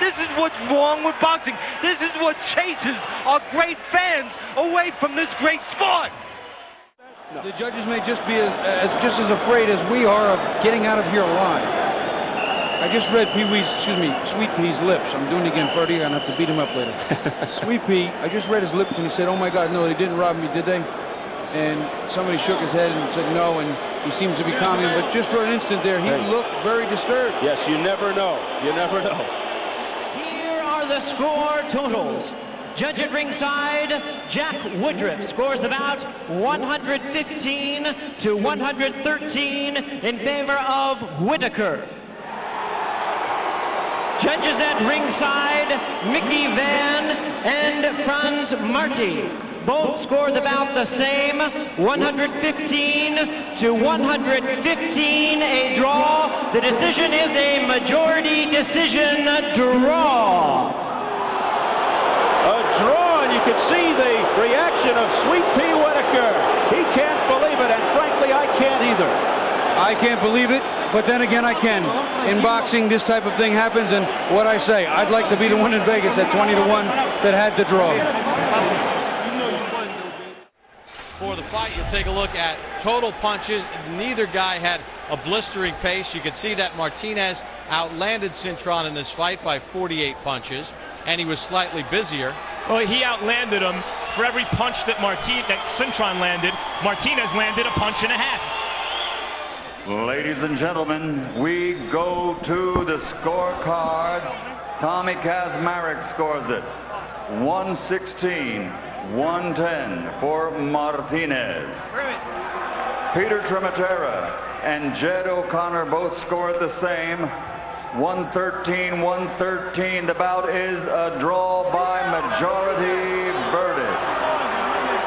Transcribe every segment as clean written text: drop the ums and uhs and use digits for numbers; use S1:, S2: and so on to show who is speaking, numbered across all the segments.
S1: This is what's wrong with boxing. This is what chases our great fans away from this great sport.
S2: The judges may just be just as afraid as we are of getting out of here alive. I just read Sweet Pea's lips. I'm doing it again, Freddie. I'm going to have to beat him up later. Sweet Pea, I just read his lips and he said, "Oh my God, no, they didn't rob me, did they?" And somebody shook his head and said no, and he seems to be calming. But just for an instant there, he looked very disturbed.
S3: Yes, you never know. You never know.
S4: Here are the score totals. Judge at ringside, Jack Woodruff scores about 115 to 113 in favor of Whitaker. Judges at ringside, Mickey Van and Franz Marti. Both scored about the same, 115 to 115, a draw. The decision is a majority decision draw.
S3: A draw, and you can see the reaction of Sweet Pea Whitaker. He can't believe it, and frankly, I can't either.
S2: I can't believe it, but then again, I can. In boxing, this type of thing happens, and what I say, I'd like to be the one in Vegas at 20 to 1 that had the draw.
S5: For the fight, you'll take a look at total punches. Neither guy had a blistering pace. You can see that Martinez outlanded Cintron in this fight by 48 punches, and he was slightly busier.
S6: Well, he outlanded him. For every punch that Cintron landed, Martinez landed a punch and a half.
S7: Ladies and gentlemen, we go to the scorecard. Tommy Kazmarek scores it. 116-110 for Martinez. Peter Trematera and Jed O'Connor both scored the same. 113-113. The bout is a draw by majority verdict.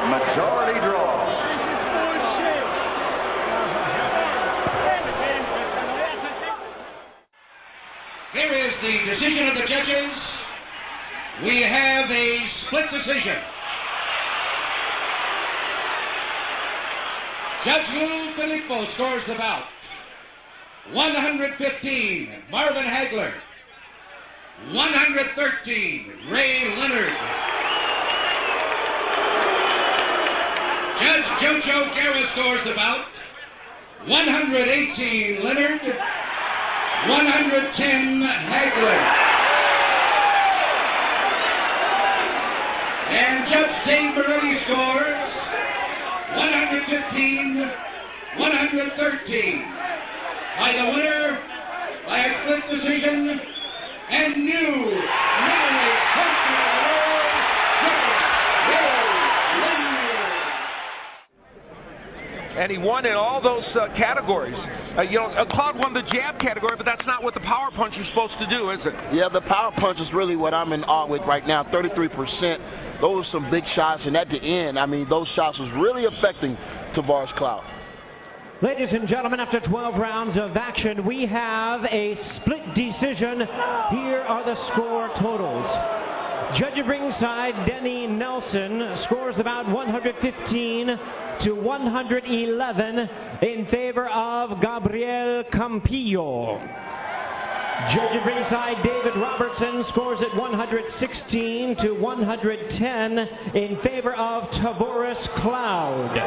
S7: Majority draw.
S8: Here is the decision of the judges. We have a split decision. Judge Lou Filippo scores the bout. 115, Marvin Hagler. 113, Ray Leonard. Judge Jojo Guerra scores the bout. 118, Leonard. 110, Hagler. And Judge Dave Moretti scores 115, 113. By the winner, by a split decision, and new middleweight champion of the world, Ray Leonard.
S1: And he won in all those categories. Claude won the jab category, but that's not what the power punch is supposed to do, is it?
S3: Yeah, the power punch is really what I'm in awe with right now. 33%. Those are some big shots, and at the end, I mean, those shots was really affecting Tavares Cloud.
S4: Ladies and gentlemen, after 12 rounds of action, we have a split decision. Here are the score totals. Judge at ringside, Denny Nelson, scores about 115 to 111 in favor of Gabriel Campillo. Judge at ringside, David Robertson, scores at 116 to 110 in favor of Tavares Cloud.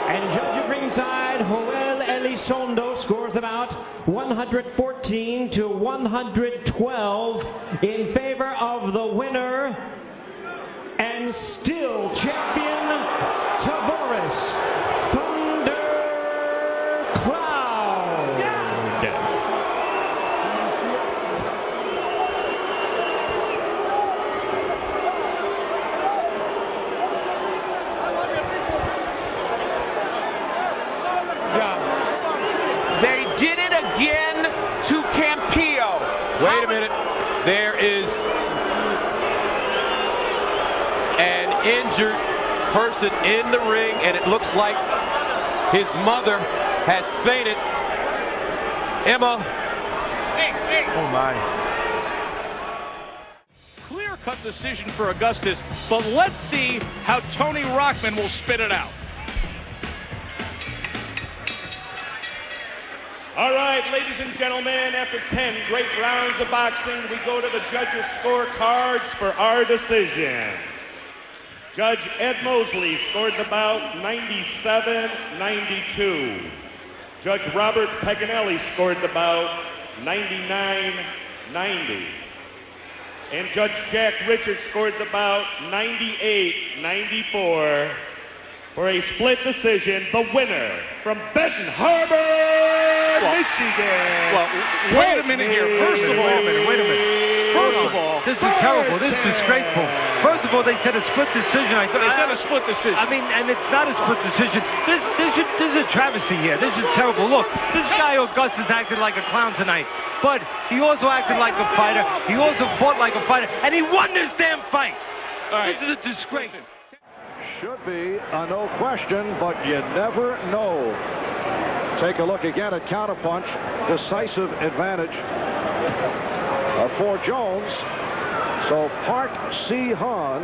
S4: And judge at ringside, Joel Elizondo, scores about 114 to 112 in favor of the winner and still champion, Tavares Thunder Cloud.
S1: They did it again to Campillo.
S5: Wait a minute. There is an injured person in the ring, and it looks like his mother has fainted. Emma. Oh, my.
S6: Clear-cut decision for Augustus, but let's see how Tony Rockman will spit it out.
S9: All right, ladies and gentlemen, after 10 great rounds of boxing, we go to the judges' scorecards for our decision. Judge Ed Mosley scored the bout 97-92. Judge Robert Paganelli scored the bout 99-90. And Judge Jack Richards scored the bout 98-94. For a split decision, the winner from Benton Harbor, Michigan.
S2: Well, wait a minute here. First of all, wait a minute. First of all, this is terrible. This is disgraceful. First of all, they said a split decision.
S1: They said a split decision.
S2: I mean, and it's not a split decision. This is a travesty here. This is terrible. Look, this guy Augustus acted like a clown tonight, but he also acted like a fighter. He also fought like a fighter, and he won this damn fight. All right. This is a disgrace.
S10: Should be a no question, but you never know. Take a look again at counterpunch. Decisive advantage for Jones. So Park Si-han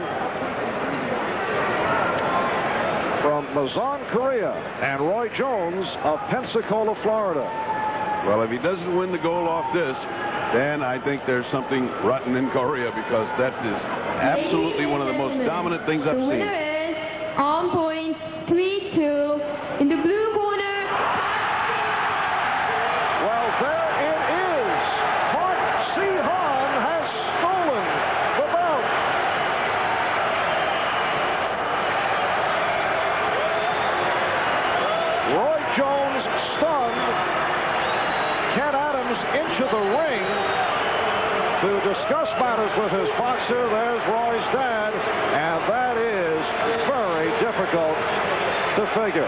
S10: from Mazan, Korea, and Roy Jones of Pensacola, Florida.
S11: Well, if he doesn't win the gold off this, then I think there's something rotten in Korea, because that is absolutely one of the most dominant things I've seen.
S12: On point, 3-2, in the blue corner.
S10: Well, there it is. Park Si-han has stolen the bout. Roy Jones stunned. Ken Adams into the ring to discuss matters with his boxer. There's Roy's dad, and that is very difficult to figure.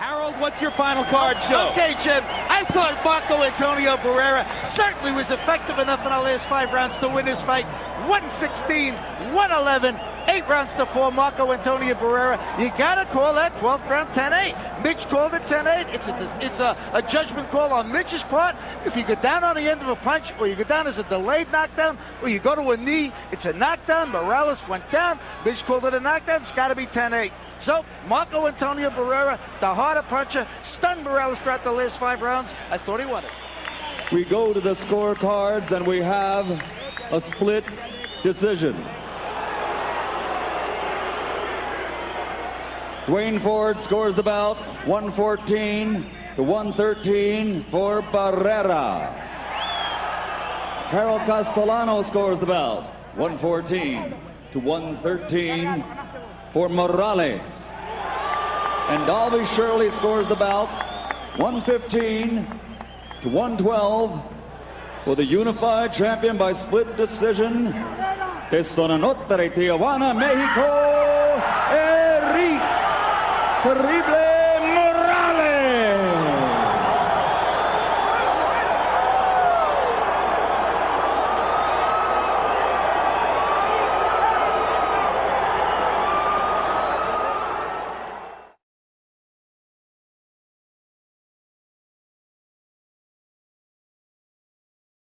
S13: Harold, what's your final card show? Okay, Jim. I thought Marco Antonio Barrera certainly was effective enough in our last 5 rounds to win this fight. 116, 111, 8 rounds to 4. Marco Antonio Barrera. You gotta call that 12th round 10-8. Mitch called it 10-8. It's a judgment call on Mitch's part. If you go down on the end of a punch, or you go down as a delayed knockdown, or you go to a knee, it's a knockdown. Morales went down. Mitch called it a knockdown. It's got to be 10-8. So Marco Antonio Barrera, the harder puncher, stunned Morales throughout the last 5 rounds. I thought he won it.
S7: We go to the scorecards, and we have a split decision. Dwayne Ford scores the bout 114-113 for Barrera. Harold Castellano scores the bout 114-113 for Morales. And Dalby Shirley scores the bout 115-112 for the unified champion by split decision. Desde Sonora, Tijuana, Mexico, Eric